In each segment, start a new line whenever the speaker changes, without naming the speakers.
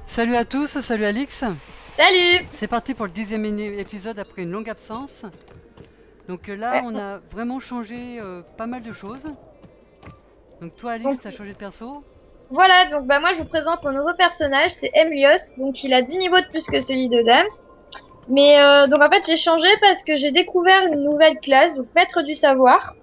Salut à tous, salut Alix.
Salut.
C'est parti pour le 10e épisode après une longue absence. Donc là, on a vraiment changé pas mal de choses. Donc toi Alix, t'as changé de perso.
Voilà, donc moi je vous présente mon nouveau personnage, c'est Emilios. Donc il a 10 niveaux de plus que celui de Dams. Mais donc en fait j'ai changé parce que j'ai découvert une nouvelle classe, donc maître du savoir.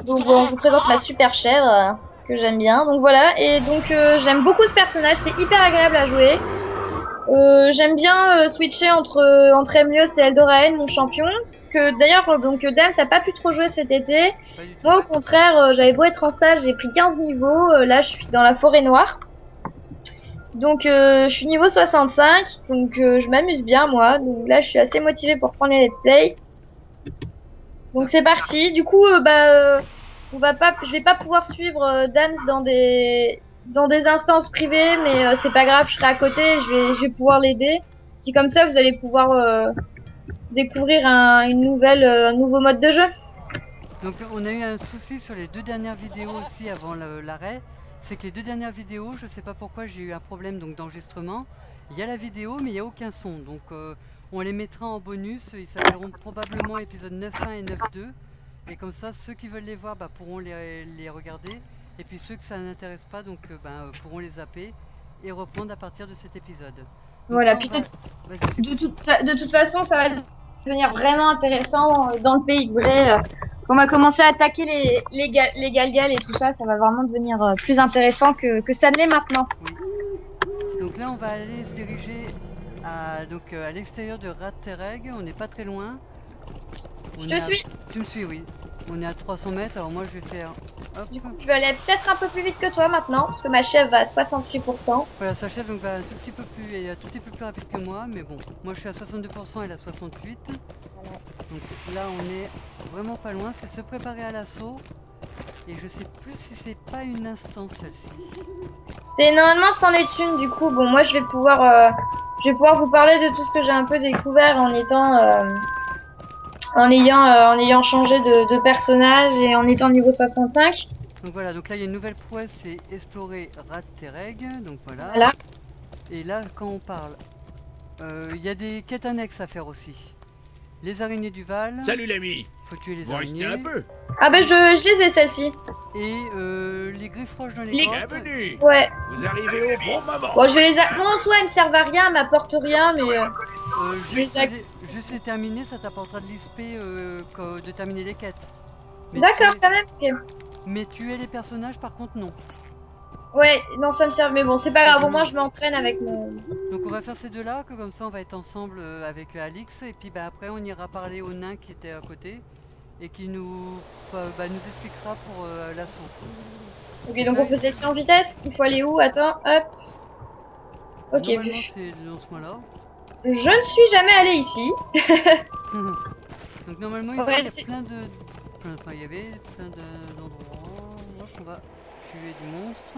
Donc bon, je vous présente ma super chèvre que j'aime bien. Donc voilà, et donc j'aime beaucoup ce personnage, c'est hyper agréable à jouer. J'aime bien switcher entre Emilios et Eldoraen, mon champion. Que d'ailleurs donc Dams a pas pu trop jouer cet été. Moi au contraire, j'avais beau être en stage, j'ai pris 15 niveaux. Là je suis dans la forêt noire. Donc je suis niveau 65, donc je m'amuse bien moi. Donc là je suis assez motivée pour prendre les let's play. Donc c'est parti. Du coup je vais pas pouvoir suivre Dams dans des instances privées, mais c'est pas grave, je serai à côté, je vais pouvoir l'aider. Puis comme ça vous allez pouvoir découvrir un nouveau mode de jeu.
Donc on a eu un souci sur les deux dernières vidéos aussi avant l'arrêt. C'est que les deux dernières vidéos, je sais pas pourquoi j'ai eu un problème d'enregistrement. Il y a la vidéo mais il n'y a aucun son. Donc on les mettra en bonus. Ils s'appelleront probablement épisode 9.1 et 9.2. Et comme ça ceux qui veulent les voir pourront les regarder. Et puis ceux que ça n'intéresse pas pourront les zapper et reprendre à partir de cet épisode. Donc
voilà, puis de toute façon ça va devenir vraiment intéressant dans le pays de Bray. On va commencer à attaquer les galgals et tout ça, ça va vraiment devenir plus intéressant que ça ne l'est maintenant.
Oui. Donc là on va aller se diriger à l'extérieur de Rattereg, on n'est pas très loin.
Je te suis.
Tu me suis, oui. On est à 300 mètres, alors moi je vais faire... Hop.
Du coup je vais aller peut-être un peu plus vite que toi maintenant, parce que ma chèvre va à 68%.
Voilà, sa chèvre donc, va un tout petit peu plus, elle est un tout petit peu plus rapide que moi, mais bon. Moi je suis à 62%, elle à 68%.
Voilà.
Donc là on est vraiment pas loin, c'est se préparer à l'assaut. Et je sais plus si c'est pas une instance celle-ci.
C'est normalement c'en est une, du coup, bon moi je vais pouvoir vous parler de tout ce que j'ai un peu découvert en ayant changé de personnage et en étant niveau 65.
Donc voilà, donc là il y a une nouvelle prouesse, c'est explorer Rattereg, donc voilà.
Voilà.
Et là quand on parle, il y a des quêtes annexes à faire aussi. Les araignées du Val.
Salut l'ami.
Faut tuer les
Vous
araignées.
restez un peu.
Ah bah je les ai celles-ci.
Et les griffes roches dans les grottes.
Bienvenue.
Ouais.
Vous arrivez au bon moment.
Bon je vais non en soi elles me servent à rien, elles m'apportent rien, mais
juste les terminer, ça t'apportera de l'XP de terminer les quêtes.
D'accord quand même, ok.
Mais tuer les personnages par contre non.
Ouais, non ça me sert, mais bon c'est pas grave, au moins je m'entraîne avec mon...
Donc on va faire ces deux-là, que comme ça on va être ensemble avec Alix, et puis après on ira parler au nain qui était à côté, et qui nous expliquera pour l'assaut. Ok,
donc on peut se laisser en vitesse, il faut aller où? Attends, hop. Ok.
Normalement c'est dans ce coin-là.
Je ne suis jamais allée ici.
Donc normalement ici il y a plein de... il y avait plein d'endroits. On va tuer du monstre.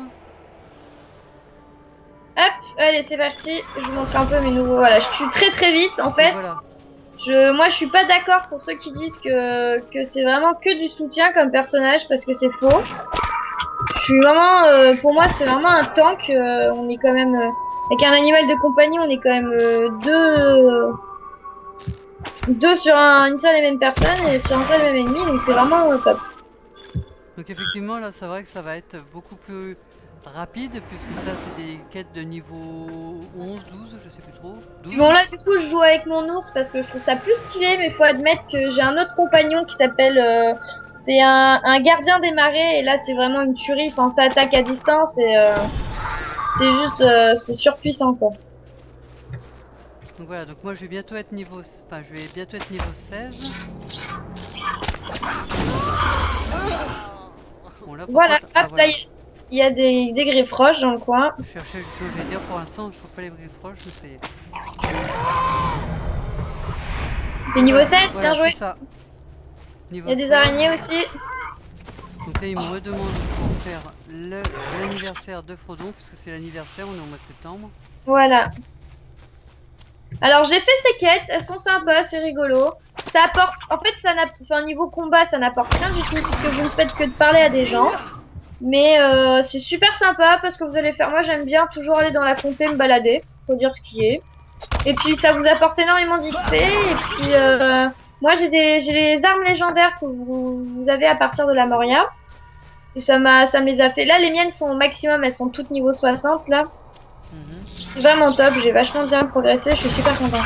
Hop, allez c'est parti, je vous montre un peu mes nouveaux... Voilà, je tue très vite en fait. Voilà. Moi je suis pas d'accord pour ceux qui disent que c'est vraiment que du soutien comme personnage, parce que c'est faux. Je suis vraiment... pour moi c'est vraiment un tank, on est quand même... avec un animal de compagnie, on est quand même deux sur une seule et même personne et sur un seul et même ennemi, donc c'est vraiment top.
Donc effectivement là c'est vrai que ça va être beaucoup plus rapide, puisque ça c'est des quêtes de niveau 11, 12, je sais plus trop. 12.
Bon là du coup je joue avec mon ours parce que je trouve ça plus stylé, mais faut admettre que j'ai un autre compagnon qui s'appelle... c'est un gardien des marais, et là c'est vraiment une tuerie, enfin ça attaque à distance et c'est juste... c'est surpuissant quoi.
Donc voilà, donc moi je vais bientôt être niveau... Enfin je vais bientôt être niveau 16. Bon, là,
voilà,
contre,
hop,
voilà.
Là il y a des griffes roches dans le coin.
Je cherchais justement, je vais dire pour l'instant, je trouve pas les griffes roches, mais ça y est.
T'es niveau 16,
voilà,
bien joué.
Ça. Niveau
il y a des araignées aussi.
Donc là il me redemande pour faire l'anniversaire de Frodon, puisque c'est l'anniversaire, on est au mois de septembre.
Voilà. Alors j'ai fait ces quêtes, elles sont sympas, c'est rigolo. Ça apporte, en fait, niveau combat, ça n'apporte rien du tout, puisque vous ne faites que de parler à des gens. Mais c'est super sympa parce que vous allez faire. Moi, j'aime bien toujours aller dans la comté me balader. Faut dire ce qui est. Et puis, ça vous apporte énormément d'XP. Et puis, moi, j'ai les armes légendaires que vous avez à partir de la Moria. Et ça me les a fait. Là, les miennes sont au maximum. Elles sont toutes niveau 60 là. C'est vraiment top. J'ai vachement bien progressé. Je suis super content.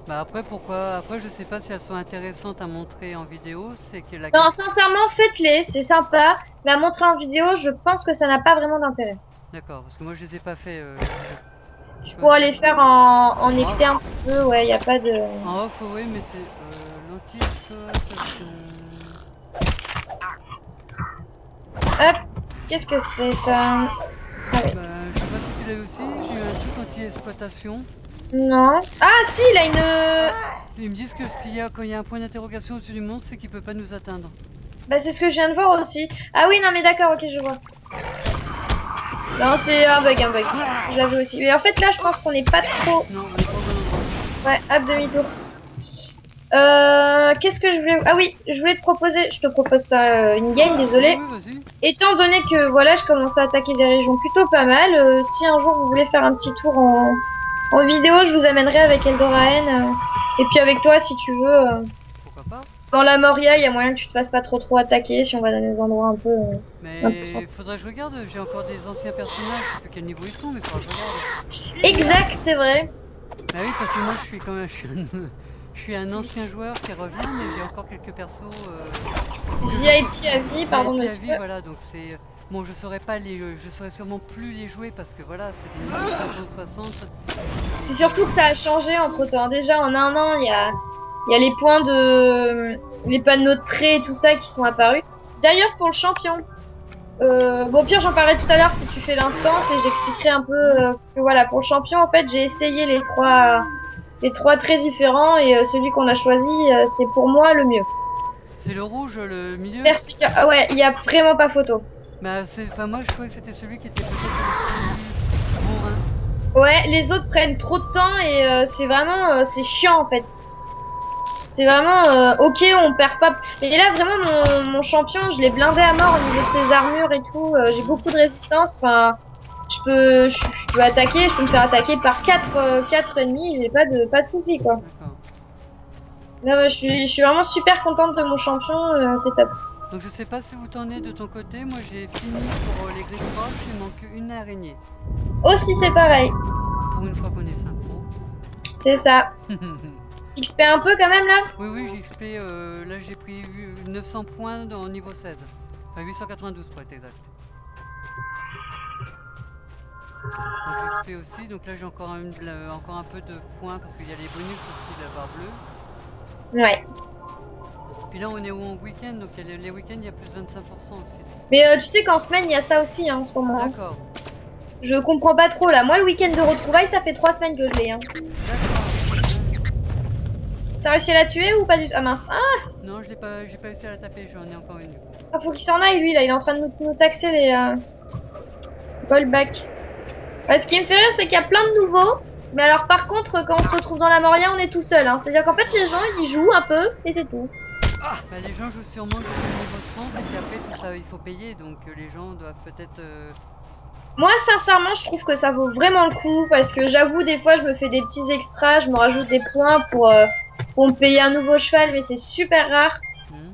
Bah après pourquoi, après je sais pas si elles sont intéressantes à montrer en vidéo, c'est que la...
Non, sincèrement, faites-les, c'est sympa. Mais à montrer en vidéo, je pense que ça n'a pas vraiment d'intérêt.
D'accord, parce que moi je les ai pas fait.
Je pourrais les faire en externe un peu, ouais, y a pas de...
En off, oui, mais c'est l'anti-exploitation.
Hop, qu'est-ce que c'est ça? Ah oui.
Bah, je sais pas si tu l'as aussi, j'ai eu un truc anti-exploitation.
Non. Ah si, il a une...
Ils me disent que ce qu'il y a quand il y a un point d'interrogation au-dessus du monstre, c'est qu'il peut pas nous atteindre.
Bah c'est ce que je viens de voir aussi. Ah oui, non mais d'accord, ok, je vois. Non, c'est un bug, Je l'avais aussi. Mais en fait là, je pense qu'on n'est pas trop...
Non, on est pas au bon endroit.
Ouais, hop, demi-tour. Qu'est-ce que je voulais... Ah oui, je voulais te proposer... Je te propose ça, une game, désolé.
Oui, vas-y.
Étant donné que voilà, je commence à attaquer des régions plutôt pas mal, si un jour vous voulez faire un petit tour en vidéo, je vous amènerai avec Eldoraen. Et puis avec toi, si tu veux.
Pourquoi pas?
Dans la Moria, il y a moyen que tu te fasses pas trop attaquer si on va dans des endroits un peu...
Mais il faudrait que je regarde, j'ai encore des anciens personnages, je sais plus quel niveau ils sont, mais faudrait que je regarde.
Exact, c'est vrai.
Bah oui, parce que moi je suis quand même... Je suis un ancien joueur qui revient, mais j'ai encore quelques persos...
VIP à vie, pardon
VIP à
monsieur.
vie, voilà, donc c'est... Bon, je saurais pas je saurais sûrement plus les jouer parce que voilà, c'est des niveaux 560.
Puis surtout que ça a changé entre temps. Déjà en un an, il y a les points de... les panneaux de trait et tout ça qui sont apparus. D'ailleurs pour le champion, bon au pire j'en parlerai tout à l'heure si tu fais l'instance et j'expliquerai un peu... parce que voilà, pour le champion en fait j'ai essayé les trois traits différents et celui qu'on a choisi c'est pour moi le mieux.
C'est le rouge, le milieu?
Merci. Ah ouais, il y a vraiment pas photo.
Bah enfin moi je trouvais que c'était celui qui était peut-être le plus bourrin.
Ouais, les autres prennent trop de temps et c'est vraiment c'est chiant en fait. C'est vraiment ok, on perd pas. Et là vraiment mon champion, je l'ai blindé à mort au niveau de ses armures et tout. J'ai beaucoup de résistance. Enfin, je peux attaquer, je peux me faire attaquer par 4 ennemis. J'ai pas de soucis quoi. Là, ouais, je suis vraiment super contente de mon champion. C'est top.
Donc je sais pas si vous t'en êtes de ton côté, moi j'ai fini pour les griffes roches, il manque une araignée.
Aussi c'est pareil.
Pour une fois qu'on est synchro.
C'est ça. XP un peu quand même là?
Oui, j'ai XP, là j'ai pris 900 points au niveau 16. Enfin 892 pour être exact. Donc XP aussi, donc là j'ai encore un peu de points parce qu'il y a les bonus aussi de la barre bleue.
Ouais.
Puis là on est en week-end, donc les week-ends il y a plus de 25% aussi.
Mais tu sais qu'en semaine il y a ça aussi hein, en ce moment.
D'accord.
Je comprends pas trop là. Moi le week-end de retrouvailles ça fait 3 semaines que je l'ai. Hein.
D'accord.
T'as réussi à la tuer ou pas du tout? Ah mince. Ah
non, j'ai pas réussi à la taper, j'en ai encore une.
ah, faut qu'il s'en aille lui là, il est en train de nous taxer les callbacks. Ce qui me fait rire c'est qu'il y a plein de nouveaux. Mais alors par contre quand on se retrouve dans la Moria on est tout seul. Hein. C'est-à-dire qu'en fait les gens ils jouent un peu et c'est tout.
Bah, les gens jouent sûrement jusqu'au niveau 30 et puis après il faut payer, donc les gens doivent peut-être...
Moi sincèrement je trouve que ça vaut vraiment le coup parce que j'avoue des fois je me fais des petits extras, je me rajoute des points pour me payer un nouveau cheval mais c'est super rare.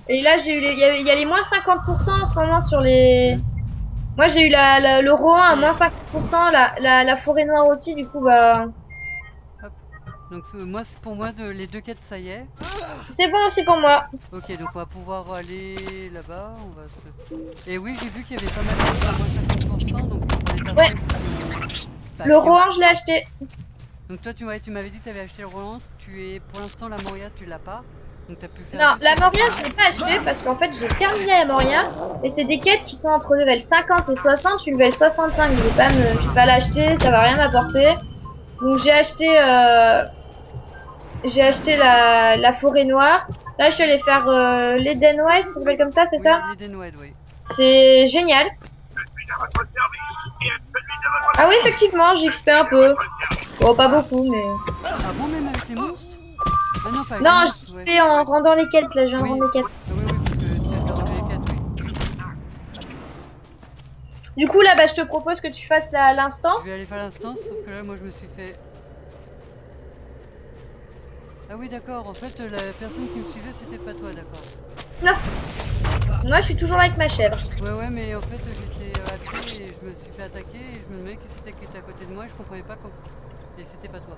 Et là j'ai eu il y a les moins 50% en ce moment sur les... Moi j'ai eu le Rohan à moins 50%, la forêt noire aussi du coup bah...
Hop. Donc moi c'est pour moi les deux quêtes ça y est.
C'est bon aussi pour moi.
Ok donc on va pouvoir aller là-bas, on va se... Et oui j'ai vu qu'il y avait pas mal de choses à moins 50% donc pour les personnes
ouais. Le Rohan je l'ai acheté.
Donc toi tu m'avais dit que tu avais acheté le Rohan, pour l'instant la Moria tu l'as pas. Donc t'as pu faire...
Non, la Moria je l'ai pas acheté parce qu'en fait j'ai terminé la Moria et c'est des quêtes qui sont entre level 50 et 60, je suis level 65, je vais pas l'acheter, ça va rien m'apporter. Donc j'ai acheté la forêt noire. Là je suis allée faire l'Eden White, ça s'appelle comme ça, c'est ça?
L'Eden White, oui.
C'est génial. Ah oui effectivement, j'ai XP un peu. Bon pas beaucoup mais...
Ah bon même avec les monstres? Ah non, pas
non, je fais en rendant les quêtes, là, je viens de rendre les quêtes.
Ah oui, parce que tu as rendu les quêtes, oui.
Du coup, là, bah, je te propose que tu fasses l'instance.
Je vais aller faire l'instance, sauf que là, moi, je me suis fait... Ah oui, d'accord, en fait, la personne qui me suivait, c'était pas toi, d'accord.
Non. Moi, je suis toujours avec ma chèvre.
Ouais, mais en fait, j'étais à pied et je me suis fait attaquer et je me demandais qui c'était qui était à côté de moi et je comprenais pas quand... Et c'était pas toi.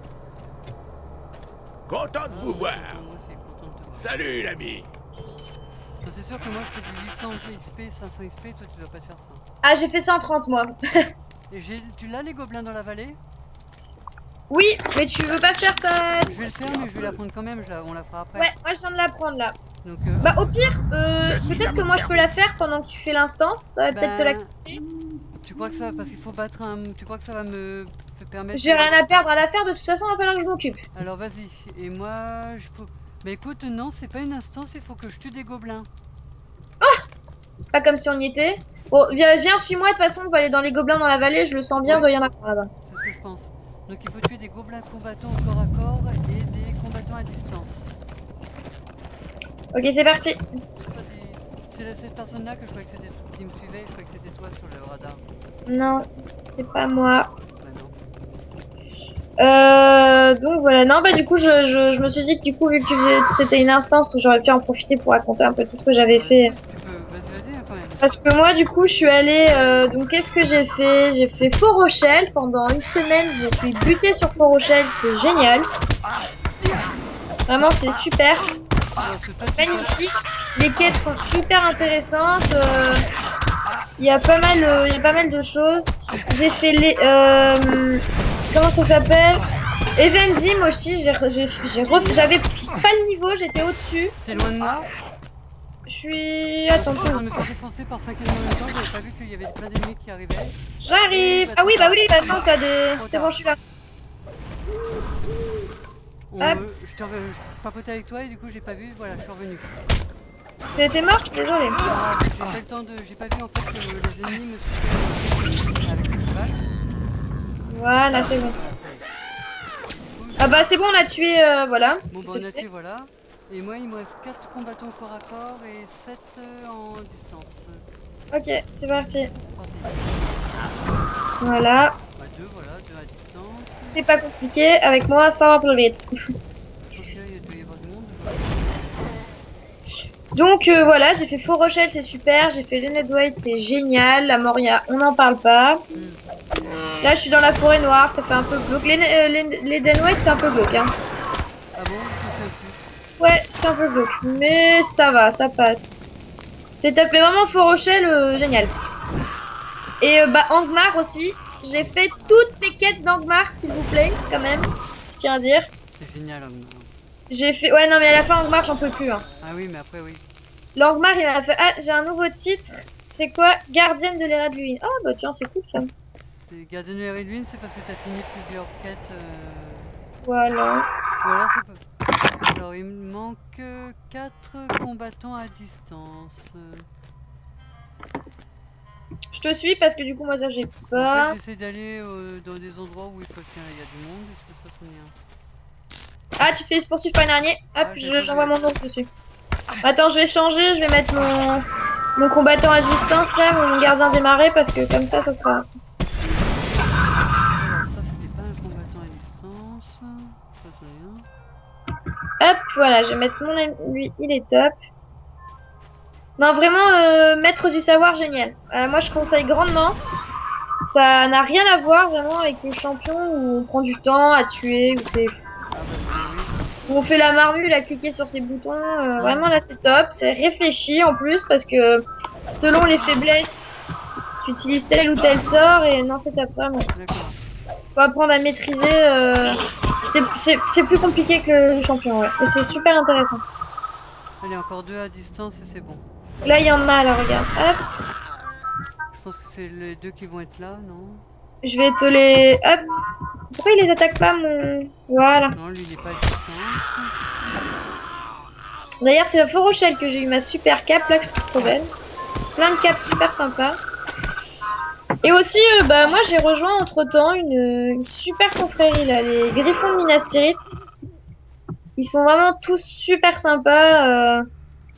Content de vous voir.
Moi aussi, content de te voir.
Salut, l'ami.
C'est sûr que moi, je fais du 800 XP, 500 XP, toi, tu dois pas te faire ça.
Ah, j'ai fait 130, moi.
Et tu l'as, les gobelins dans la vallée?
Oui, mais tu veux pas faire ta...
Je vais le faire, mais je vais la prendre quand même, on la fera après.
Ouais, moi, je viens de la prendre, là.
Donc,
Bah, au pire,
Je suis
peut-être
à
que
mon
moi, je peux la
service.
faire pendant que tu fais l'instance. Ça va peut-être te l'accepter.
Tu crois que ça, parce qu'il faut battre un... Tu crois que ça va me permettre...
J'ai rien à perdre à la faire, de toute façon, il va falloir que je m'occupe.
Alors vas-y, et moi, je faut... Mais écoute, non, c'est pas une instance, il faut que je tue des gobelins.
C'est pas comme si on y était. Bon, viens, suis-moi, de toute façon, on va aller dans les gobelins dans la vallée, je le sens bien,
Ouais.
il doit y en avoir là-bas.
C'est ce que je pense. Donc il faut tuer des gobelins combattants au corps à corps et des combattants à distance.
Ok, c'est parti.
C'est pas cette personne-là que je croyais que c'était qui me suivait, je croyais que c'était toi sur le radar.
Non, c'est pas moi.
Bah non.
Donc voilà, non, bah du coup, je me suis dit que du coup, vu que c'était une instance où j'aurais pu en profiter pour raconter un peu tout ce que j'avais fait.
Vas-y, hein, quand même.
Parce que moi, du coup, je suis allée. Donc, qu'est-ce que j'ai fait? J'ai fait Fort Rochelle pendant une semaine. Je me suis butée sur Fort Rochelle, c'est génial. Vraiment, c'est super.
Parce que toi,
Magnifique. Les quêtes sont hyper intéressantes. Il y a pas mal de choses. J'ai fait les. Comment ça s'appelle? Evendim aussi. J'avais pas le niveau, j'étais au-dessus.
T'es loin de moi?
Je suis.
Je
Attends,
suis en train de me faire défoncer par 5 ennemis en même temps, j'avais pas vu qu'il y avait plein d'ennemis qui arrivaient.
j'arrive. Ah oui, bah oui, maintenant t'as des. C'est bon, je suis là. Hop.
Je papotais avec toi et du coup j'ai pas vu, voilà, je suis revenu.
T'es mort? Désolé.
Ah, j'ai pas le temps de. J'ai pas vu en fait que les ennemis me suivaient avec le cheval.
Voilà, c'est bon.
Voilà, ça y est.
Ah bah c'est bon, on a tué. Voilà.
Bon bah on a tué, voilà. Et moi il me reste 4 combattants au corps à corps et 7 en distance.
Ok, c'est parti.
C'est parti.
Voilà.
Bah 2 voilà, 2 à distance.
C'est pas compliqué. Avec moi, ça va plus vite.
Je pense que là il doit y avoir du monde.
Donc voilà, j'ai fait Fort Rochelle, c'est super. J'ai fait Leonard White, c'est génial. La Moria, on n'en parle pas. Là, je suis dans la forêt noire, ça fait un peu glauque. Les Den White, c'est un peu glauque. Hein.
Ah bon, je me souviens plus.
Ouais, c'est un peu glauque. Mais ça va, ça passe. C'est tapé vraiment Fort Rochelle, génial. Et bah, Angmar aussi. J'ai fait toutes les quêtes d'Angmar, s'il vous plaît, quand même. Je tiens à dire.
C'est génial.
J'ai fait. Ouais, non, mais à la fin, Angmar, j'en peux plus. Hein.
Ah oui, mais après oui.
L'Angmar, il m'a fait. Ah, j'ai un nouveau titre. C'est quoi? Gardienne de l'Era de Lune. Oh, bah tiens, c'est cool ça.
C'est Gardien de l'air et de lune, c'est parce que t'as fini plusieurs quêtes.
Voilà.
Voilà, c'est pas. Alors il me manque 4 combattants à distance.
Je te suis parce que du coup, moi, ça, j'ai
En
pas.
fait, j'essaie d'aller dans des endroits où il peut y a du monde. Est-ce que ça s'en est un?
Ah, tu te fais poursuivre par une araignée. Hop,
Ah, j'ai
j'envoie mon nom dessus. Attends, je vais changer. Je vais mettre mon combattant à distance là, mon gardien des marais, parce que comme ça sera.
Alors ça c'était pas un combattant à distance. Ça c'en est un.
Hop, voilà, je vais mettre mon ami. Lui, il est top. Non, vraiment, maître du savoir, génial. Moi, je conseille grandement. Ça n'a rien à voir vraiment avec le champion où on prend du temps à tuer, où c'est.
Ah bah c'est oui.
Où on fait la marmule à cliquer sur ses boutons. Vraiment, là, c'est top. C'est réfléchi en plus parce que selon les faiblesses, tu utilises tel ou tel sort et non, c'est top vraiment.
D'accord.
Faut apprendre à maîtriser. C'est plus compliqué que le champion, ouais. Et c'est super intéressant.
Allez, encore 2 à distance et c'est bon.
Là, il y en a, là, regarde. Hop.
Je pense que c'est les 2 qui vont être là, non?
Je vais te les... Hop. Pourquoi il les attaque pas, mon... Voilà.
Non, lui il est pas à distance.
D'ailleurs, c'est à Fort Rochelle que j'ai eu ma super cape, là, que je trouve trop belle. Plein de capes super sympas. Et aussi, bah, moi, j'ai rejoint, entre-temps, une super confrérie, là, les Griffons de Minas Tirith. Ils sont vraiment tous super sympas.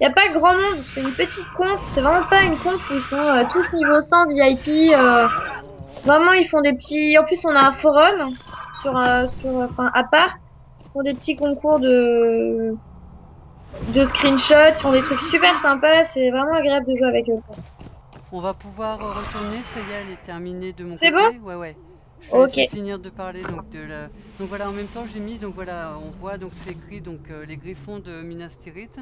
y a pas grand monde, c'est une petite conf, c'est vraiment pas une conf où ils sont tous niveau 100 VIP. Vraiment, ils font des petits. En plus, on a un forum enfin, à part, ils font des petits concours de screenshots, ils font des trucs super sympas. C'est vraiment agréable de jouer avec eux.
On va pouvoir retourner, ça y est, elle est terminée de mon côté.
C'est bon?
Ouais, ouais. Je vais laisser finir de parler donc de la. Donc voilà, en même temps j'ai mis, donc voilà, on voit donc c'est écrit donc les griffons de Minas Tirith.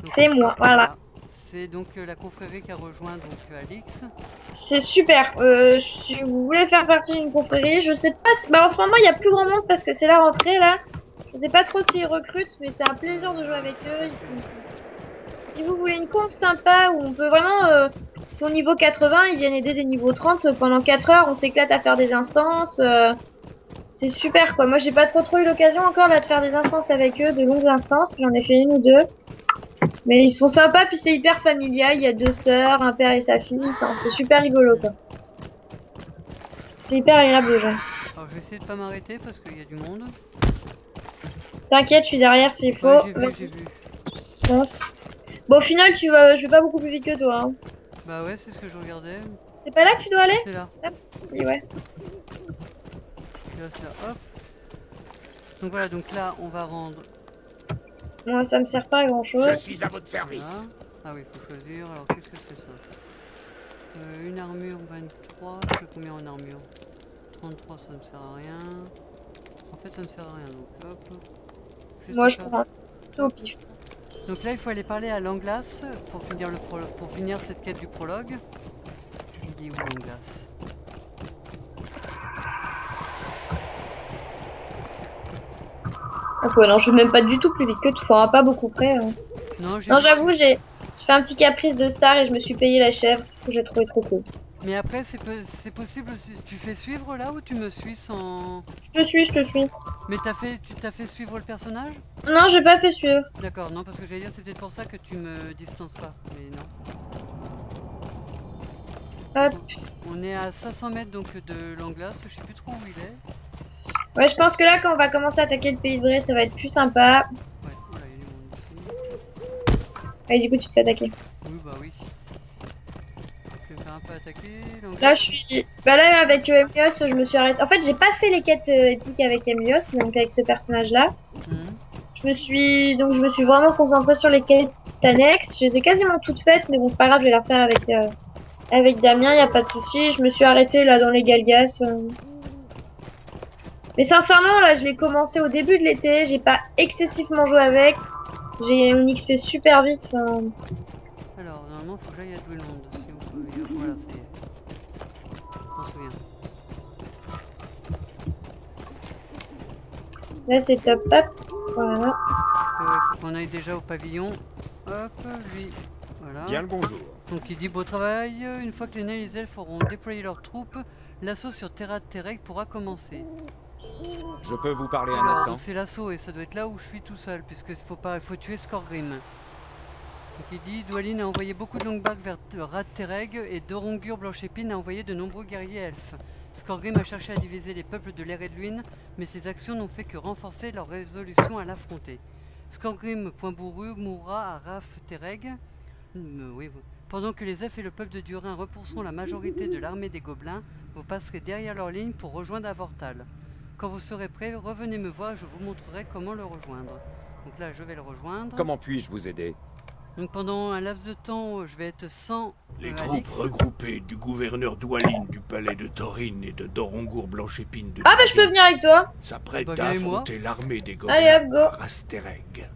C'est moi, voilà.
C'est donc la confrérie qui a rejoint donc Alix.
C'est super. Si vous voulez faire partie d'une confrérie, je sais pas. Bah en ce moment il y a plus grand monde parce que c'est la rentrée là. Je sais pas trop s'ils recrutent, mais c'est un plaisir de jouer avec eux. Si vous voulez une conf sympa où on peut vraiment, ils sont niveau 80, ils viennent aider des niveaux 30 pendant 4 heures, on s'éclate à faire des instances. C'est super quoi. Moi j'ai pas trop eu l'occasion encore là de faire des instances avec eux, de longues instances. J'en ai fait une ou deux. Mais ils sont sympas, puis c'est hyper familial. Il y a 2 sœurs, un père et sa fille. Enfin, c'est super rigolo quoi. C'est hyper agréable les gens.
Alors je vais essayer de pas m'arrêter parce qu'il y a du monde.
T'inquiète, je suis derrière s'il faut.
Ouais, j'ai vu.
Pense. Bon, au final, je vais pas beaucoup plus vite que toi. Hein.
Bah ouais, c'est ce que je regardais.
C'est pas là que tu dois aller?
C'est là.
Si, ouais.
C'est là, hop. Donc voilà, donc là, on va rendre.
Moi, ça me sert pas à grand chose.
Je suis à votre service.
Là. Ah oui, faut choisir. Alors, qu'est-ce que c'est ça? Une armure 23. Je fais combien en armure? 33, ça me sert à rien. En fait, ça me sert à rien, donc hop.
Moi, je prends tout au pif.
Donc là, il faut aller parler à Langlas pour finir, pour finir cette quête du prologue. Il est où Langlas?
Ah ouais, non, je suis même pas du tout plus vite que toi, pas beaucoup près. Hein.
Non,
j'avoue, j'ai fait un petit caprice de star et je me suis payé la chèvre parce que j'ai trouvé trop cool.
Mais après, c'est possible aussi. Tu fais suivre là ou tu me suis sans...
Je te suis.
Mais tu t'as fait suivre le personnage?
Non, j'ai pas fait suivre.
D'accord, non, parce que j'allais dire, c'est peut-être pour ça que tu me distances pas. Mais non.
Hop.
On est à 500 mètres donc de Langlas, je sais plus trop où il est.
Ouais, je pense que là, quand on va commencer à attaquer le pays de Bray, ça va être plus sympa.
Ouais, voilà, il y a du monde ici.
Et du coup, tu te fais attaquer.
Oui, bah oui. Je vais me faire un peu attaquer. Langlas.
Là, je suis. Bah là, avec Emilios, je me suis arrêté. En fait, j'ai pas fait les quêtes épiques avec Emilios, donc avec ce personnage-là. Je me suis vraiment concentrée sur les quêtes annexes. Je les ai quasiment toutes faites, mais bon, c'est pas grave, je vais les refaire avec Damien, y a pas de souci. Je me suis arrêtée là dans les Galgas. Mais sincèrement, là, je l'ai commencé au début de l'été. J'ai pas excessivement joué avec. J'ai mon XP super vite. Enfin...
Alors, normalement, faut que j'aille à Dwellland. Si on peut... Voilà, ça y est. Je m'en souviens.
Là, c'est top, hop. Voilà.
Faut qu'on aille déjà au pavillon. Hop, lui. Voilà.
Bien le bonjour.
Donc il dit beau travail. Une fois que les nains et les elfes auront déployé leurs troupes, l'assaut sur Terra Terreg pourra commencer.
Je peux vous parler un
Alors,
instant?
donc c'est l'assaut et ça doit être là où je suis tout seul, puisque il faut tuer Skorgrim. Donc il dit Dwalin a envoyé beaucoup de longuebarques vers Rat Terreg et Dorongur Blanchépine a envoyé de nombreux guerriers elfes. Skorgrim a cherché à diviser les peuples de l'Eredluin, mais ses actions n'ont fait que renforcer leur résolution à l'affronter. Skorgrim, point bourru, mourra à Raf Terreg. Oui. Pendant que les elfes et le peuple de Durin repousseront la majorité de l'armée des gobelins, vous passerez derrière leur ligne pour rejoindre Avortal. Quand vous serez prêts, revenez me voir et je vous montrerai comment le rejoindre. Donc là, je vais le rejoindre.
Comment puis-je vous aider?
Donc pendant un laps de temps, je vais être sans
Les troupes
Alix.
regroupées du gouverneur Dwalin du palais de Thorin et de Dorongur Blanchépine de
Ah bah je peux venir avec toi.
s'apprêtent
Bah,
à
viens avec moi.
affronter l'armée des
Allez, hop,
gobelins
go.
à Rastereg.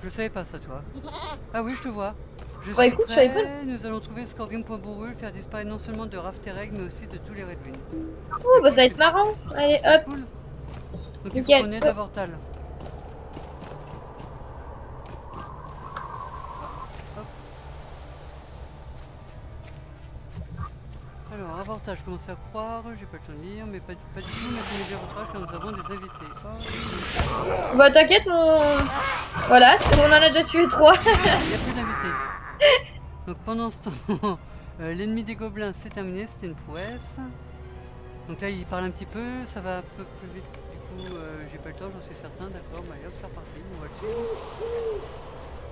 Je savais pas ça, toi. Ah oui, je te vois. Je
Bah,
suis
écoute, je savais
prêt. Nous allons trouver Skorgrim point bourru, le faire disparaître non seulement de Raftereg, mais aussi de tous les Redwin.
Ouh, bah ça va être marrant. Allez,
C'est
hop.
cool. Donc il faut
Nickel.
qu'on aide Avortal. Hop. Alors, Avortal, je commence à croire, j'ai pas le temps de lire, mais pas du tout, maintenez bien votre âge car nous avons des invités. Oh,
Bah t'inquiète, Voilà, on en a déjà tué 3.
il n'y a plus d'invités. Donc pendant ce temps, l'ennemi des gobelins c'est terminé, c'était une prouesse. Donc là il parle un petit peu, ça va un peu plus vite du coup, j'ai pas le temps, j'en suis certain, d'accord, bah allez hop, c'est reparti, on va le suivre.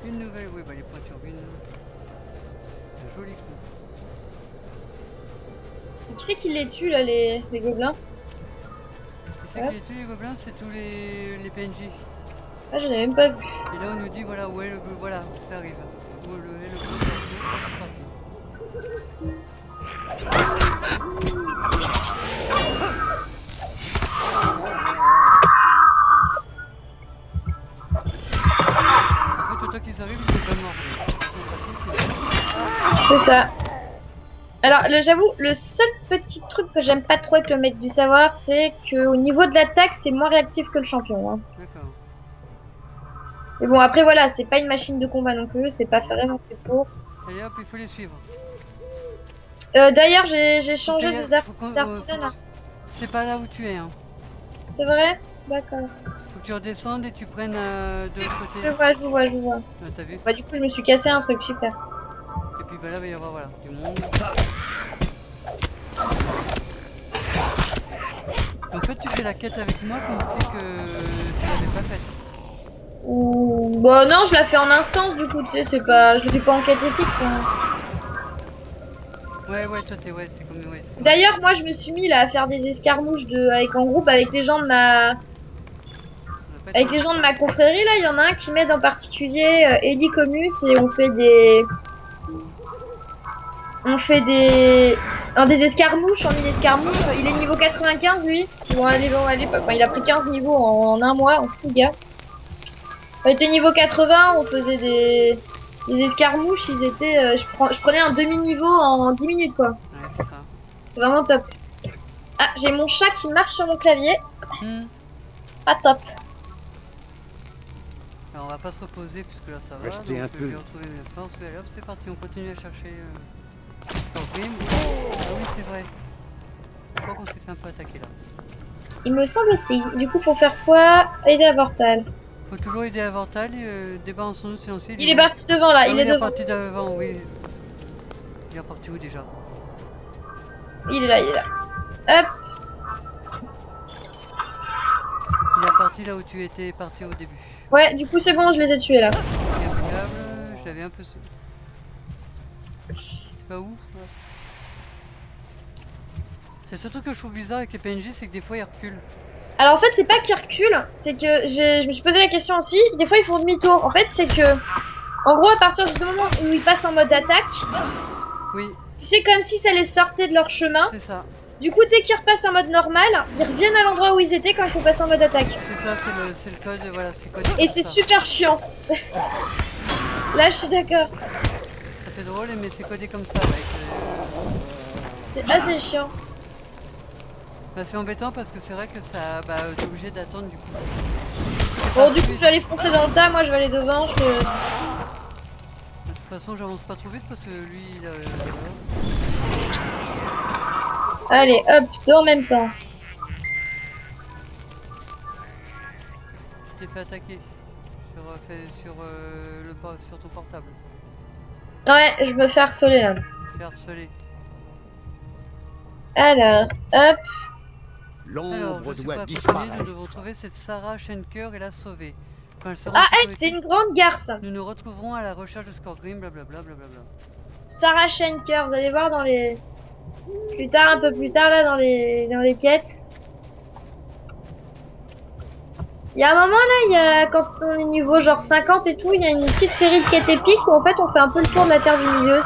Une nouvelle, oui, bah les pointures, un joli coup.
Et qui c'est qui les tue là, les gobelins?
Qui c'est qui les tue les gobelins? C'est tous les PNJ.
Ah, je n'ai même pas vu.
Et là on nous dit voilà où est le bleu, voilà, ça arrive. Où est le bleu, c'est parti. En fait, autant qu'ils arrivent, ils sont pas morts.
C'est ça. Alors, j'avoue, le seul petit truc que j'aime pas trop avec le maître du savoir, c'est que au niveau de l'attaque, c'est moins réactif que le champion. Hein.
D'accord.
Mais bon, après voilà, c'est pas une machine de combat non plus, c'est pas vraiment fait pour.
Et hop, il faut les suivre.
D'ailleurs, j'ai changé
D'ailleurs,
d'artisanat.
C'est pas là où tu es, hein.
C'est vrai? D'accord.
Faut que tu redescendes et tu prennes de l'autre côté.
Je vois.
Ah, t'as vu?
Bah du coup, je me suis cassé un truc, super.
Et puis bah là, il va y avoir voilà, du monde. En fait, tu fais la quête avec moi comme si que tu l'avais pas faite.
Ou... Bah non, je la fais en instance du coup, tu sais, c'est pas... Je le fais pas en quête épique, quoi.
Ouais, toi t'es, ouais, c'est comme, ouais.
D'ailleurs, moi, je me suis mis là à faire des escarmouches en groupe avec les gens de ma... Avec les gens de ma confrérie, là, il y en a un qui m'aide en particulier, Eli Comus, et on fait des... des escarmouches, en mille escarmouches. Il est niveau 95, lui. Bon, allez, enfin, il a pris 15 niveaux en un mois, en fou, gars. On était niveau 80, on faisait des escarmouches, ils étaient... je prenais un demi-niveau en 10 minutes, quoi.
Ouais, c'est ça.
C'est vraiment top. Ah, j'ai mon chat qui marche sur mon clavier. Pas top.
Alors on va pas se reposer puisque là ça va.
Restez
donc,
un peu.
je vais retrouver mes forces. Allez hop, c'est parti, on continue à chercher Scorpion. Ah oui, c'est vrai. Je crois qu'on s'est fait un peu attaquer là.
Il me semble aussi. Du coup, pour faire quoi? Aider à Vortal.
Faut toujours aider à Vortal, débat en son nom silencieux.
Il est parti devant là,
Ah,
il
oui,
est devant.
parti devant, oui. Il est parti où déjà?
Il est là. Hop.
Il est parti là où tu étais parti au début.
Ouais, du coup c'est bon, je les ai tués là.
C'est impeccable, je l'avais un peu... Je sais pas où. Ouais. C'est ce truc que je trouve bizarre avec les PNJ, c'est que des fois ils reculent.
Alors en fait c'est pas qu'ils reculent, c'est que je me suis posé la question aussi, des fois ils font demi-tour. En fait c'est que, en gros à partir du moment où ils passent en mode attaque,
oui.
c'est comme si ça les sortait de leur chemin.
C'est ça.
Du coup dès qu'ils repassent en mode normal, ils reviennent à l'endroit où ils étaient quand ils sont passés en mode attaque.
C'est ça, c'est le code, voilà, c'est codé.
Et c'est super chiant. Là je suis d'accord.
Ça fait drôle mais c'est codé comme ça, ouais.
C'est assez chiant.
Bah, c'est embêtant parce que c'est vrai que ça, bah, t'es obligé d'attendre du coup.
Bon du coup je vais aller foncer dans le tas, moi je vais aller devant.
De toute façon j'avance pas trop vite parce que lui il a...
Allez hop, deux en même temps.
Tu t'es fait attaquer sur ton portable.
Ouais, je me fais harceler là.
Fait harceler.
Alors, hop.
Alors,
L'ombre
je sais
doit
pas,
disparaître.
nous devons trouver cette Sarah Schenker et la sauver. Quand elle sera
Ah,
en
elle,
sécurité,
c'est une grande garce.
nous nous retrouverons à la recherche de Scorgrim, blablabla.
Sarah Schenker, vous allez voir dans les... un peu plus tard là, dans les quêtes. Il y a un moment là, quand on est niveau genre 50 et tout, il y a une petite série de quêtes épiques où en fait on fait un peu le tour de la Terre du Milieu.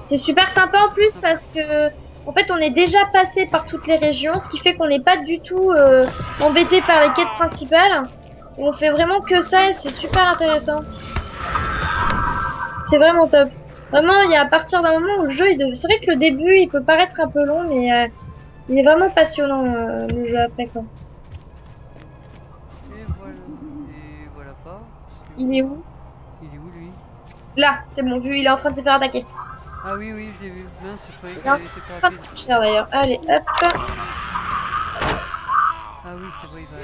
C'est super sympa en plus parce que... En fait, on est déjà passé par toutes les régions, ce qui fait qu'on n'est pas du tout embêté par les quêtes principales. Et on fait vraiment que ça et c'est super intéressant. C'est vraiment top. Vraiment, il y a à partir d'un moment où le jeu, c'est vrai que le début, il peut paraître un peu long, mais il est vraiment passionnant le jeu après quoi.
Et voilà pas.
Il est où?
Il est où lui?
Là, c'est bon, vu, il est en train de se faire attaquer.
Ah oui, je l'ai vu. Mince, je croyais qu'il
Non,
était pas
pas
rapide.
trop cher d'ailleurs. Allez, hop.
Ah oui, c'est vrai, il va...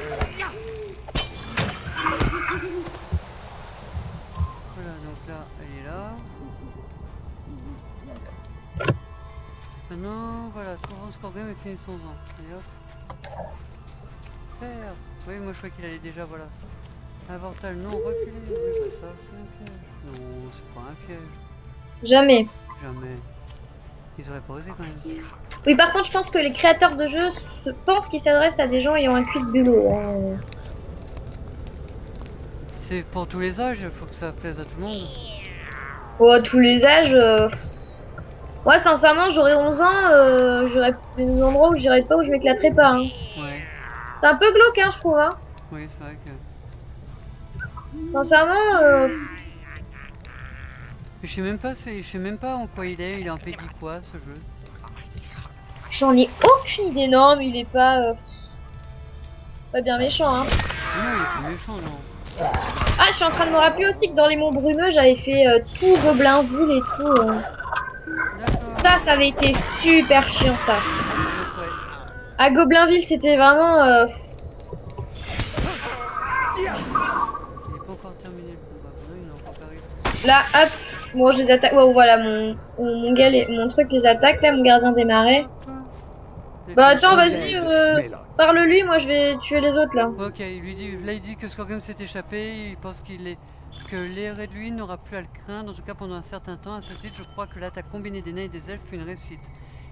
Voilà, donc là, elle est là. Maintenant, voilà, trouvons Scorgrim et finissons-en. Et hop. faire. Oui, moi je croyais qu'il allait déjà, voilà. Avortal, non, reculer. Oui, bah ça, c'est un piège. Non, c'est pas un piège.
Jamais.
Jamais. Ils auraient pas osé quand même.
Oui, par contre, je pense que les créateurs de jeux pensent qu'ils s'adressent à des gens ayant un cul de bulot. Hein.
C'est pour tous les âges, il faut que ça plaise à tout le monde.
Oh, à tous les âges. Moi, sincèrement, j'aurais 11 ans, j'aurais des endroits où j'irais pas, où je m'éclaterais pas. Hein.
Ouais,
C'est un peu glauque, hein, je trouve. Hein.
oui, c'est vrai que.
Sincèrement,
Je sais même pas, je sais même pas en quoi il est en PEGI quoi ce jeu.
j'en ai aucune idée. Non, mais il est pas bien méchant. Hein.
Non, il est plus méchant, non.
Ah, je suis en train de me rappeler aussi que dans les monts brumeux, j'avais fait tout Goblinville et tout.
D'accord.
Ça avait été super chiant, ça.
Ah, ça doit être, ouais.
À Goblinville, c'était vraiment...
Il est pas encore terminé le combat. Non, il est encore pas arrivé.
Là, hop. Bon, je les attaque. Oh, voilà, mon gars, mon truc les attaque, là, mon gardien des marais. Bah, attends, vas-y, parle-lui, moi je vais tuer les autres, là.
Ok, il dit que Skorgrim s'est échappé, il pense que l'erré de lui n'aura plus à le craindre, en tout cas pendant un certain temps. À ce titre, je crois que l'attaque combinée des nains et des elfes fut une réussite.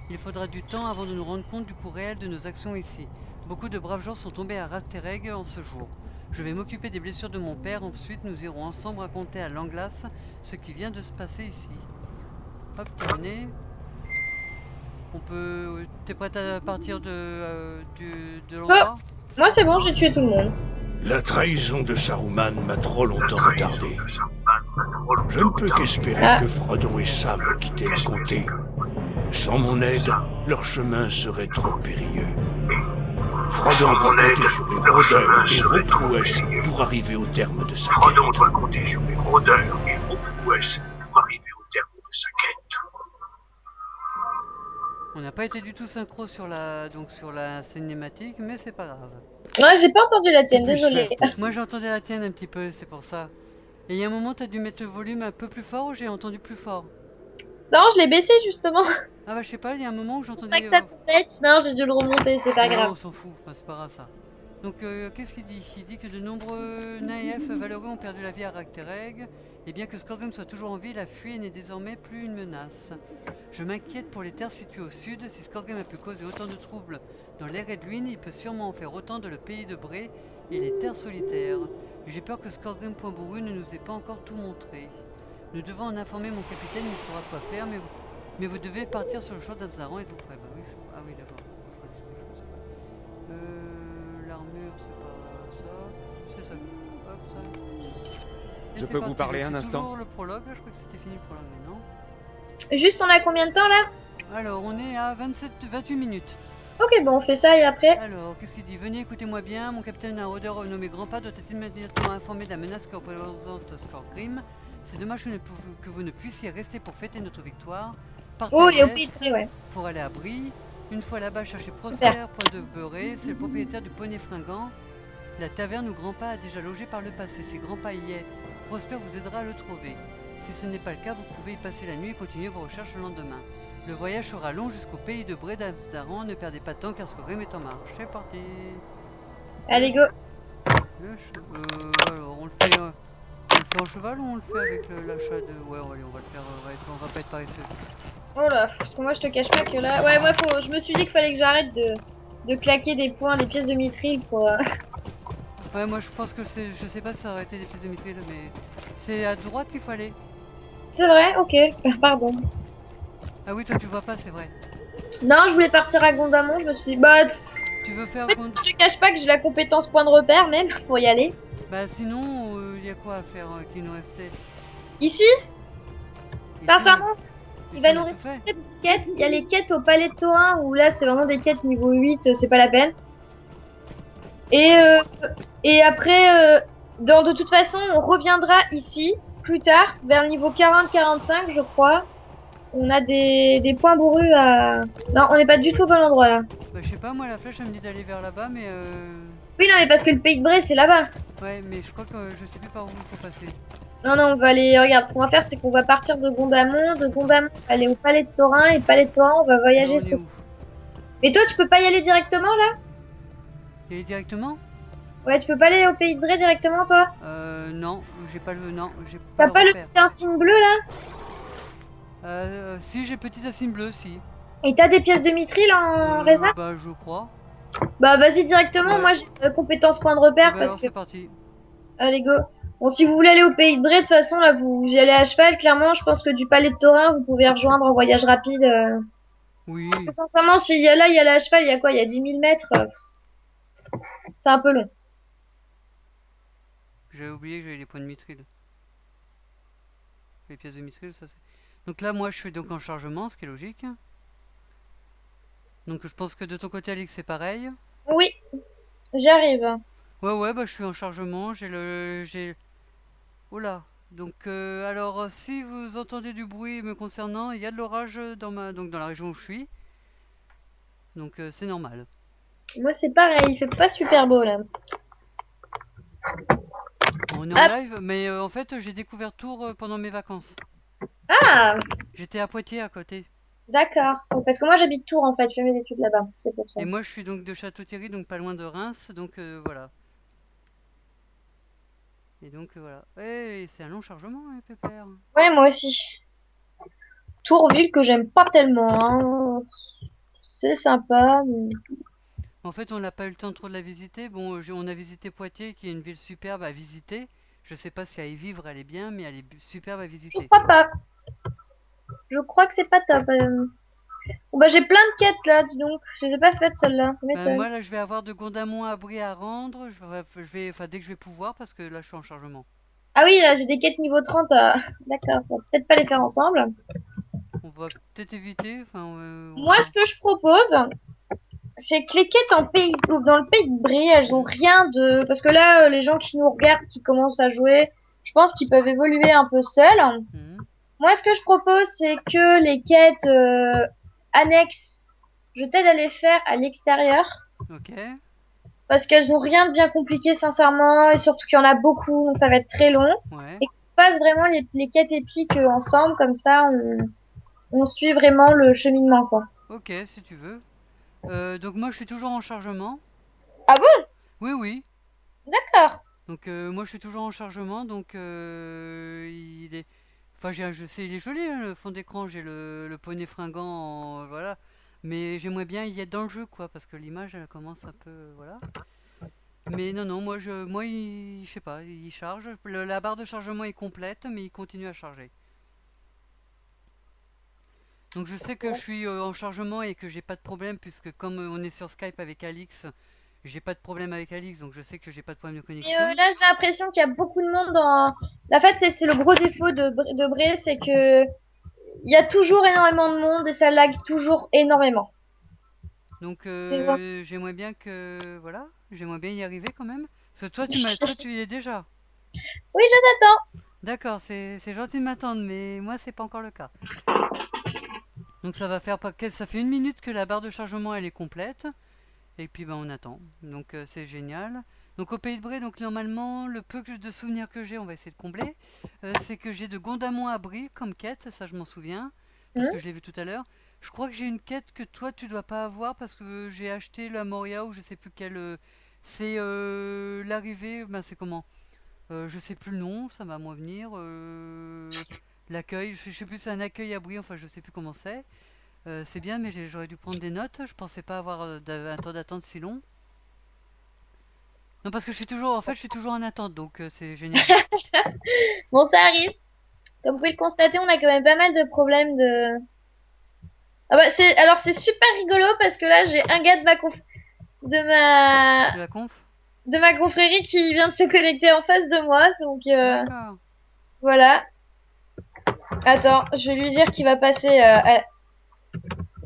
Il faudra du temps avant de nous rendre compte du coût réel de nos actions ici. Beaucoup de braves gens sont tombés à Rattereg en ce jour. Je vais m'occuper des blessures de mon père, ensuite nous irons ensemble raconter à Langlas ce qui vient de se passer ici. Hop, terminé. On peut... T'es prête à partir de l'endroit?
Moi c'est bon, j'ai tué tout le monde.
La trahison de Saruman m'a trop longtemps retardé. Je ne peux qu'espérer que Frodon et Sam quittaient la comté. Sans mon aide, leur chemin serait trop périlleux. Frodon doit compter sur les rôdeurs et Roprouès pour arriver au terme de sa quête.
On n'a pas été du tout synchro sur la cinématique, mais c'est pas grave.
Ouais, j'ai pas entendu la tienne, désolé.
Moi j'entendais la tienne un petit peu, c'est pour ça. Et il y a un moment, t'as dû mettre le volume un peu plus fort ou j'ai entendu plus fort?
Non, je l'ai baissé justement.
Ah bah je sais pas, il y a un moment où j'entendais...
Non, j'ai dû le remonter, c'est pas grave.
On s'en fout, enfin, c'est pas grave ça. Donc qu'est-ce qu'il dit? Il dit que de nombreux nains et elfes valeureux ont perdu la vie à Rattereg. Et bien que Skorgrim soit toujours en vie, la fuite n'est désormais plus une menace. Je m'inquiète pour les terres situées au sud. Si Skorgrim a pu causer autant de troubles dans l'Eret de Luin, il peut sûrement en faire autant dans le pays de Bré et les terres solitaires. J'ai peur que Skorgrim Poinbourru ne nous ait pas encore tout montré. Nous devons en informer mon capitaine, il saura quoi faire, mais vous devez partir sur le choix d'Abzaran, êtes-vous prêt? Bah oui, ah oui d'accord. L'armure c'est pas ça, c'est ça. Hop ça.
Je peux vous parler un instant?
Toujours le prologue, je crois que c'était fini le prologue, mais non.
Juste, on a combien de temps là?
Alors, on est à 28 minutes.
Ok, bon, on fait ça et après.
Alors, qu'est-ce qu'il dit? Venez, écoutez-moi bien. Mon capitaine, un rôdeur nommé Grandpa, doit être immédiatement informé de la menace que représente Skorgrim. C'est dommage que vous ne puissiez rester pour fêter notre victoire. Partez à l'est pour aller à Brie. Une fois là-bas, cherchez Prosper, point de beurré. C'est le propriétaire du poney fringant. La taverne où Grandpa a déjà logé par le passé. Si Grandpa y est, Prosper vous aidera à le trouver. Si ce n'est pas le cas, vous pouvez y passer la nuit et continuer vos recherches le lendemain. Le voyage sera long jusqu'au pays de Bré d'Abzaran. Ne perdez pas de temps car Skorgrim est en marche. C'est parti.
Allez, go.
Alors, on le fait en cheval ou on le fait avec l'achat de... Ouais, allez, on va le faire... on va pas être paresseux.
Oh là, parce que moi je te cache pas que là... Ouais, moi je me suis dit qu'il fallait que j'arrête de claquer des points, des pièces de mithril pour...
Ouais, moi je pense que c'est... Je sais pas si ça aurait été des pièces de mithril, mais... C'est à droite qu'il faut aller.
C'est vrai? Ok, pardon.
Ah oui, toi tu vois pas, c'est vrai.
Non, je voulais partir à Gondamon, je me suis dit... Bah...
Tu veux faire...
En fait, je te cache pas que j'ai la compétence point de repère même, pour y aller.
Bah sinon, il y a quoi à faire qui nous restait?
Ici? Sincèrement, il va nous rester des quêtes. Il y a les quêtes au palais de Thorin où là c'est vraiment des quêtes niveau 8, c'est pas la peine. Et après, de toute façon, on reviendra ici plus tard, vers le niveau 40-45 je crois. On a des points bourrus à... Non, on n'est pas du tout au bon endroit là.
Bah je sais pas, moi la flèche elle me dit d'aller vers là-bas, mais
Oui, non, mais parce que le pays de Bré c'est là-bas.
Ouais, mais je crois que je sais plus par où il faut passer.
Non, non, on va aller... Regarde, ce qu'on va faire, c'est qu'on va partir de Gondamon. De Gondamon, on va aller au palais de Thorin. Et palais de Thorin, on va voyager...
où?
Mais toi, tu peux pas y aller directement, là?
Et directement?
Ouais, tu peux pas aller au Pays de Bray directement, toi?
Non, j'ai pas le... Non, j'ai pas
T'as
le
pas le
repère.
petit insigne bleu, là?
Si, j'ai petit assigne bleu, si.
Et t'as des pièces de mithril en réserve?
Bah, je crois.
Bah, vas-y directement.
Ouais.
Moi, j'ai compétence point de
Ah
repère
bah
parce
alors,
que...
c'est parti.
Allez, go. Bon, si vous voulez aller au Pays de Bray, de toute façon, là, vous y allez à cheval. Clairement, je pense que du Palais de Thorin, vous pouvez rejoindre en voyage rapide.
Oui.
Parce que sincèrement, s'il y a là, il y a là à cheval, il y a quoi? Il y a 10 000 mètres. C'est un peu long.
J'avais oublié que j'avais les points de mithril. Les pièces de mithril, ça c'est... Donc là, moi, je suis donc en chargement, ce qui est logique. Donc je pense que de ton côté, Alix, c'est pareil.
Oui, j'arrive.
Ouais, bah je suis en chargement, j'ai... Oula. Donc, alors, si vous entendez du bruit me concernant, il y a de l'orage donc dans la région où je suis. Donc, c'est normal.
Moi, c'est pareil. Il fait pas super beau, là.
On est en
Hop.
live, mais en fait, j'ai découvert Tours pendant mes vacances.
Ah,
J'étais à Poitiers à côté.
d'accord. Parce que moi, j'habite Tours, en fait. Je fais mes études là-bas. C'est pour ça.
Et moi, je suis donc de Château-Thierry, donc pas loin de Reims. Donc, voilà. Et donc, voilà. Et c'est un long chargement, hein, Pépère.
Ouais, moi aussi. Tours, ville que j'aime pas tellement, hein. C'est sympa.
En fait, on n'a pas eu le temps trop de la visiter. Bon, on a visité Poitiers, qui est une ville superbe à visiter. Je sais pas si à y vivre, elle est bien, mais elle est superbe à
Je
visiter.
crois pas. Je crois que c'est pas top. Bon, bah, j'ai plein de quêtes là, dis donc. Je les ai pas faites celles-là. Ça m'étonne.
Moi, là, je vais avoir de Gondamont à Brie à rendre. Enfin, dès que je vais pouvoir, parce que là, je suis en chargement.
Ah oui, là, j'ai des quêtes niveau 30. D'accord. On va peut-être pas les faire ensemble.
On va peut-être éviter. Enfin,
Moi, ce que je propose, c'est que les quêtes dans le pays de Brie, elles ont rien de... Parce que là, les gens qui nous regardent, qui commencent à jouer, je pense qu'ils peuvent évoluer un peu seuls.
Mhm.
Moi, ce que je propose, c'est que les quêtes annexes, je t'aide à les faire à l'extérieur.
Ok.
Parce qu'elles ont rien de bien compliqué, sincèrement. Et surtout qu'il y en a beaucoup, donc ça va être très long.
Ouais.
Et qu'on fasse vraiment les quêtes épiques ensemble, comme ça, on suit vraiment le cheminement, quoi.
Ok, si tu veux. Donc, moi, je suis toujours en chargement.
Ah bon?
Oui, oui.
D'accord.
Donc, moi, je suis toujours en chargement. Donc, il est... Enfin, je sais, il est joli, hein, le fond d'écran. J'ai le poney fringant, voilà. Mais j'aimerais bien y être dans le jeu, quoi, parce que l'image, elle commence un peu, voilà. Mais non, non, je sais pas, il charge. La barre de chargement est complète, mais il continue à charger. Donc, je sais que je suis en chargement et que j'ai pas de problème, puisque comme on est sur Skype avec Alix, j'ai pas de problème avec Alix, donc je sais que j'ai pas de problème de
Et
connexion.
là, j'ai l'impression qu'il y a beaucoup de monde dans... La fait, c'est le gros défaut de Bray, c'est que il y a toujours énormément de monde et ça lag toujours énormément.
Donc
C'est vrai.
j'aimerais bien que voilà, j'aimerais bien y arriver quand même. Parce que toi tu y es déjà.
Oui, je t'attends.
D'accord, c'est gentil de m'attendre, mais moi c'est pas encore le cas. Donc ça va faire ça fait 1 minute que la barre de chargement elle est complète. Et puis ben on attend. Donc c'est génial. Donc au Pays de Bray, donc normalement le peu de souvenirs que j'ai, on va essayer de combler. C'est que j'ai de Gondamont à Brie comme quête, ça je m'en souviens, parce que je l'ai vu tout à l'heure. Je crois que j'ai une quête que toi tu dois pas avoir parce que j'ai acheté la Moria ou je sais plus quelle. C'est l'arrivée, ben c'est comment je sais plus le nom, ça va moi venir. L'accueil, je sais plus, c'est un accueil à Brie, enfin je sais plus comment c'est. C'est bien, mais j'aurais dû prendre des notes. Je pensais pas avoir un temps d'attente si long. Non, parce que je suis toujours, en fait, je suis toujours en attente, donc c'est génial.
Bon, ça arrive. Comme vous pouvez le constater, on a quand même pas mal de problèmes de... Ah bah, c'est super rigolo parce que là, j'ai un gars
De la conf?
de ma confrérie qui vient de se connecter en face de moi, donc
D'accord.
voilà. Attends, je vais lui dire qu'il va passer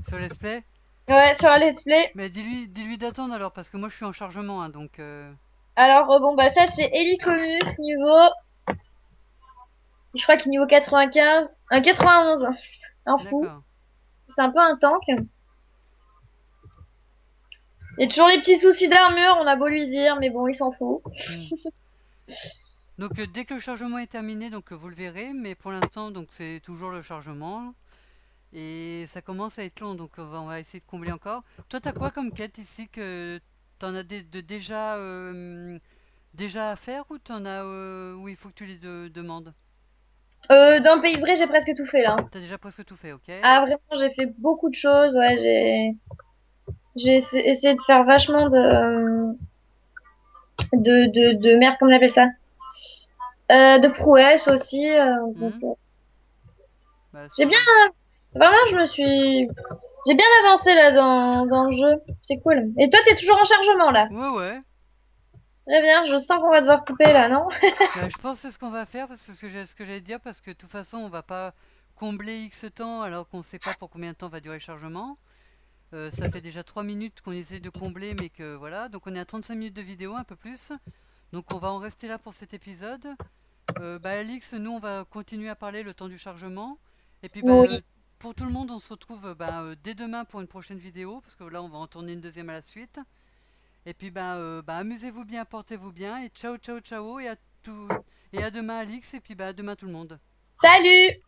Sur Let's Play?
ouais, sur un let's play.
Mais dis-lui d'attendre alors, parce que moi je suis en chargement, hein, donc.
Alors bon bah ça c'est Helicomus niveau, je crois qu'il est niveau 95, un 91, un fou.
D'accord.
C'est un peu un tank. Il y a toujours les petits soucis d'armure, on a beau lui dire, mais bon il s'en fout.
Donc dès que le chargement est terminé, donc vous le verrez, mais pour l'instant donc c'est toujours le chargement et ça commence à être long, donc on va essayer de combler encore. Toi t'as quoi comme quête ici que t'en as déjà à faire ou t'en as où il faut que tu les demandes?
Dans Pays de Bray, j'ai presque tout fait là.
T'as déjà presque tout fait, ok?
Ah, vraiment, j'ai fait beaucoup de choses. Ouais, essayé de faire vachement de merde, comment on appelle ça? De prouesse aussi. Donc,
Hmm. Bah,
j'ai bien, vraiment, j'ai bien avancé là dans le jeu. C'est cool. Et toi, t'es toujours en chargement là.
Ouais, ouais.
Très bien. Je sens qu'on va devoir couper là, non?
Bah, je pense que c'est ce qu'on va faire, parce que c'est ce que j'allais te dire, parce que de toute façon, on va pas combler X temps alors qu'on sait pas pour combien de temps va durer le chargement. Ça fait déjà 3 minutes qu'on essaie de combler, mais que voilà. Donc on est à 35 minutes de vidéo, un peu plus. Donc on va en rester là pour cet épisode. Bah, Alix, nous on va continuer à parler le temps du chargement. Et puis bah,
Oui.
pour tout le monde, on se retrouve bah, dès demain pour une prochaine vidéo, parce que là on va en tourner une deuxième à la suite. Et puis bah, bah amusez-vous bien, portez-vous bien, et ciao ciao ciao, et à demain Alix, et puis bah à demain tout le monde.
Salut!